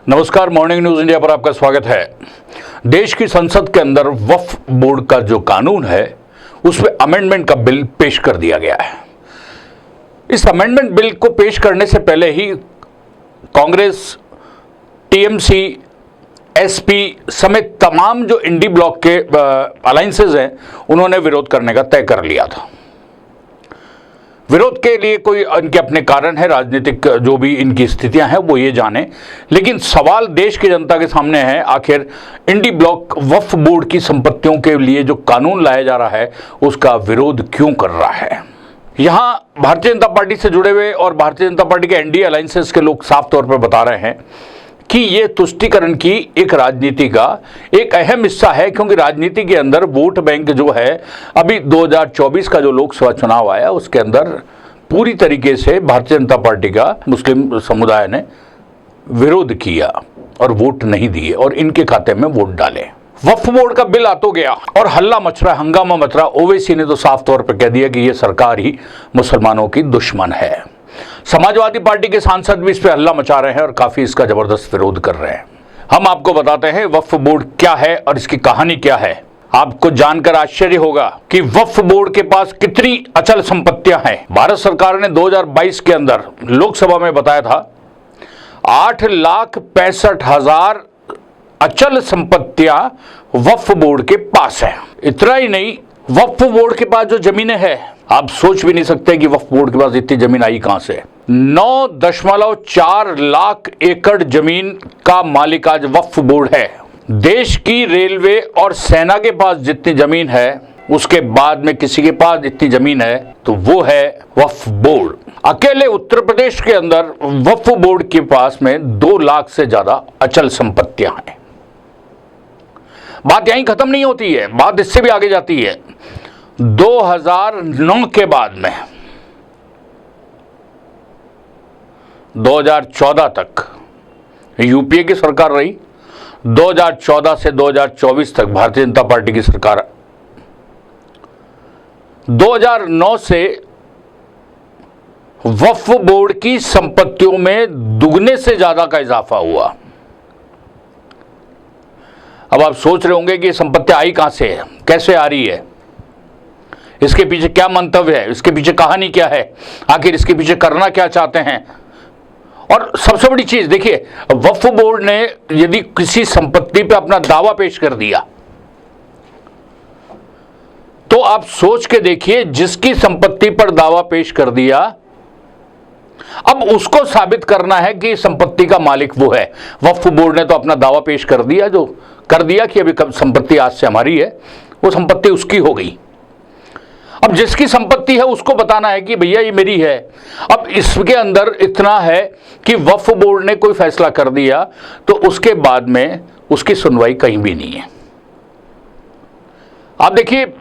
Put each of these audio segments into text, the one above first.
नमस्कार, morning news India पर आपका स्वागत है। देश की संसद के अंदर वक्फ बोर्ड का जो कानून है उसमें अमेंडमेंट का बिल पेश कर दिया गया है। इस अमेंडमेंट बिल को पेश करने से पहले ही कांग्रेस, टीएमसी, एसपी समेत तमाम जो इंडी ब्लॉक के अलायंसेज हैं उन्होंने विरोध करने का तय कर लिया था। विरोध के लिए कोई इनके अपने कारण है, राजनीतिक जो भी इनकी स्थितियां हैं वो ये जाने, लेकिन सवाल देश की जनता के सामने है, आखिर इंडी ब्लॉक वक्फ बोर्ड की संपत्तियों के लिए जो कानून लाया जा रहा है उसका विरोध क्यों कर रहा है। यहां भारतीय जनता पार्टी से जुड़े हुए और भारतीय जनता पार्टी के एनडीए अलायंसेस के लोग साफ तौर पर बता रहे हैं कि ये तुष्टीकरण की एक राजनीति का एक अहम हिस्सा है, क्योंकि राजनीति के अंदर वोट बैंक जो है, अभी 2024 का जो लोकसभा चुनाव आया उसके अंदर पूरी तरीके से भारतीय जनता पार्टी का मुस्लिम समुदाय ने विरोध किया और वोट नहीं दिए और इनके खाते में वोट डाले। वक्फ बोर्ड का बिल आ तो गया और हल्ला मच रहा, हंगामा मच रहा। ओवैसी ने तो साफ तौर पर कह दिया कि ये सरकार ही मुसलमानों की दुश्मन है। समाजवादी पार्टी के सांसद भी इस पे हल्ला मचा रहे हैं और काफी इसका जबरदस्त विरोध कर रहे हैं। हम आपको बताते हैं वक्फ बोर्ड क्या है और इसकी कहानी क्या है। आपको जानकर आश्चर्य होगा कि वक्फ बोर्ड के पास कितनी अचल संपत्तियां हैं। भारत सरकार ने 2022 के अंदर लोकसभा में बताया था 8,65,000 अचल संपत्तियां वक्फ बोर्ड के पास है। इतना ही नहीं, वक्फ बोर्ड के पास जो जमीनें हैं, आप सोच भी नहीं सकते कि वक्फ बोर्ड के पास इतनी जमीन आई कहां से। 9.4 लाख एकड़ जमीन का मालिक आज वक्फ बोर्ड है। देश की रेलवे और सेना के पास जितनी जमीन है उसके बाद में किसी के पास इतनी जमीन है तो वो है वक्फ बोर्ड। अकेले उत्तर प्रदेश के अंदर वक्फ बोर्ड के पास में 2 लाख से ज्यादा अचल संपत्तियां हैं। बात यहीं खत्म नहीं होती है, बात इससे भी आगे जाती है। 2009 के बाद में 2014 तक यूपीए की सरकार रही, 2014 से 2024 तक भारतीय जनता पार्टी की सरकार। 2009 से वक्फ बोर्ड की संपत्तियों में दुगने से ज्यादा का इजाफा हुआ। अब आप सोच रहे होंगे कि संपत्ति आई कहां से है, कैसे आ रही है, इसके पीछे क्या मंतव्य है, इसके पीछे कहानी क्या है, आखिर इसके पीछे करना क्या चाहते हैं। और सबसे बड़ी चीज देखिए, वक्फ बोर्ड ने यदि किसी संपत्ति पे अपना दावा पेश कर दिया तो आप सोच के देखिए, जिसकी संपत्ति पर दावा पेश कर दिया अब उसको साबित करना है कि संपत्ति का मालिक वो है। वक्फ बोर्ड ने तो अपना दावा पेश कर दिया, जो कर दिया कि अभी संपत्ति आज से हमारी है, वो संपत्ति उसकी हो गई। अब जिसकी संपत्ति है उसको बताना है कि भैया ये मेरी है। अब इसके अंदर इतना है कि वक्फ बोर्ड ने कोई फैसला कर दिया तो उसके बाद में उसकी सुनवाई कहीं भी नहीं है। आप देखिए,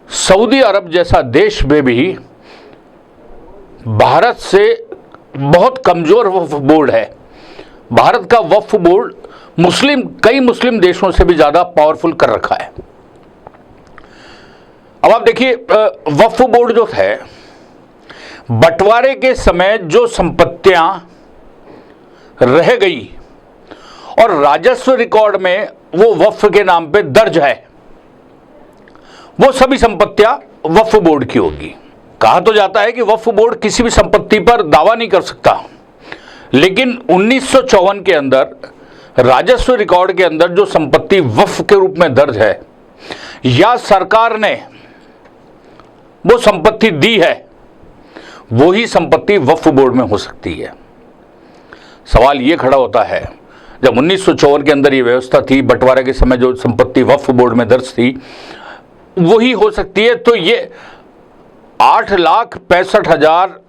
सऊदी अरब जैसा देश में भी भारत से बहुत कमजोर वक्फ बोर्ड है। भारत का वक्फ बोर्ड कई मुस्लिम देशों से भी ज्यादा पावरफुल कर रखा है। अब आप देखिए, वक्फ बोर्ड जो है, बंटवारे के समय जो संपत्तियां रह गई और राजस्व रिकॉर्ड में वो वक्फ के नाम पे दर्ज है, वो सभी संपत्तियां वक्फ बोर्ड की होगी। कहा तो जाता है कि वक्फ बोर्ड किसी भी संपत्ति पर दावा नहीं कर सकता, लेकिन 1954 के अंदर राजस्व रिकॉर्ड के अंदर जो संपत्ति वक्फ के रूप में दर्ज है या सरकार ने वो संपत्ति दी है, वही संपत्ति वक्फ बोर्ड में हो सकती है। सवाल ये खड़ा होता है, जब 1954 के अंदर ये व्यवस्था थी, बंटवारे के समय जो संपत्ति वक्फ बोर्ड में दर्ज थी वही हो सकती है, तो ये 8,65,000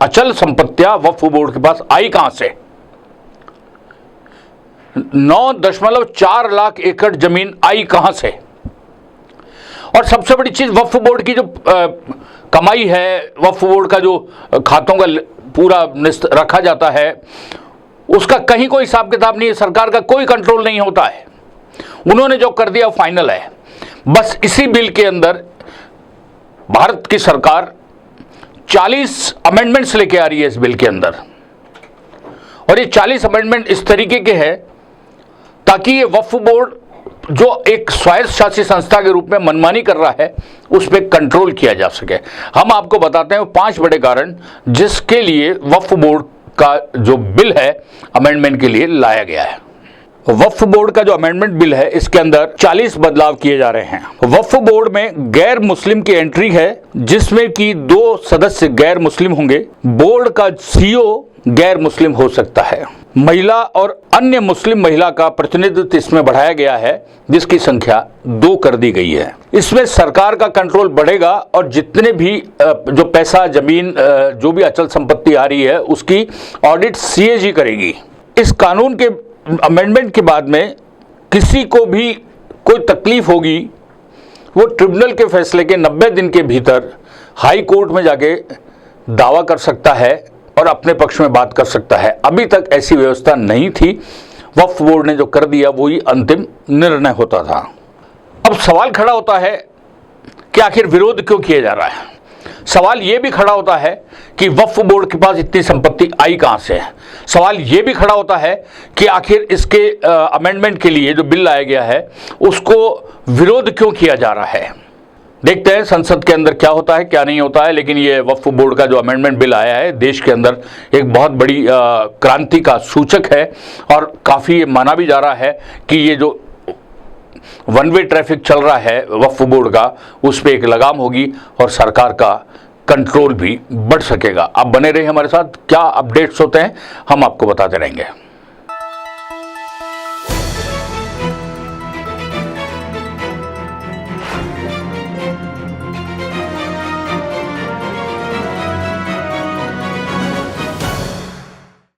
अचल संपत्तियां वक्फ बोर्ड के पास आई कहां से। 9.4 लाख एकड़ जमीन आई कहां से। और सबसे बड़ी चीज, वक्फ बोर्ड की जो कमाई है, वक्फ बोर्ड का जो खातों का पूरा रखा जाता है, उसका कहीं कोई हिसाब किताब नहीं है, सरकार का कोई कंट्रोल नहीं होता है। उन्होंने जो कर दिया फाइनल है। बस इसी बिल के अंदर भारत की सरकार 40 अमेंडमेंट्स लेके आ रही है इस बिल के अंदर, और ये 40 अमेंडमेंट इस तरीके के हैं ताकि ये वक्फ बोर्ड जो एक स्वायत्त शासी संस्था के रूप में मनमानी कर रहा है उस पर कंट्रोल किया जा सके। हम आपको बताते हैं 5 बड़े कारण जिसके लिए वक्फ बोर्ड का जो बिल है अमेंडमेंट के लिए लाया गया है। वक्फ बोर्ड का जो अमेंडमेंट बिल है इसके अंदर 40 बदलाव किए जा रहे हैं। वक्फ बोर्ड में गैर मुस्लिम की एंट्री है जिसमें कि 2 सदस्य गैर मुस्लिम होंगे। बोर्ड का सीईओ गैर मुस्लिम हो सकता है। महिला और अन्य मुस्लिम महिला का प्रतिनिधित्व इसमें बढ़ाया गया है जिसकी संख्या 2 कर दी गई है। इसमें सरकार का कंट्रोल बढ़ेगा और जितने भी जो पैसा जमीन जो भी अचल संपत्ति आ रही है उसकी ऑडिट सीएजी करेगी। इस कानून के अमेंडमेंट के बाद में किसी को भी कोई तकलीफ होगी वो ट्रिब्यूनल के फैसले के 90 दिन के भीतर हाई कोर्ट में जाके दावा कर सकता है और अपने पक्ष में बात कर सकता है। अभी तक ऐसी व्यवस्था नहीं थी। वक्फ बोर्ड ने जो कर दिया वही अंतिम निर्णय होता था। अब सवाल खड़ा होता है कि आखिर विरोध क्यों किया जा रहा है। सवाल ये भी खड़ा होता है कि वक्फ बोर्ड के पास इतनी संपत्ति आई कहां से है। सवाल ये भी खड़ा होता है कि आखिर इसके अमेंडमेंट के लिए जो बिल लाया गया है उसको विरोध क्यों किया जा रहा है। देखते हैं संसद के अंदर क्या होता है क्या नहीं होता है। लेकिन ये वक्फ बोर्ड का जो अमेंडमेंट बिल आया है देश के अंदर एक बहुत बड़ी क्रांति का सूचक है और काफ़ी माना भी जा रहा है कि ये जो वन वे ट्रैफिक चल रहा है वक्फ बोर्ड का उस पर एक लगाम होगी और सरकार का कंट्रोल भी बढ़ सकेगा। आप बने रहिए हमारे साथ। क्या अपडेट्स होते हैं हम आपको बताते रहेंगे।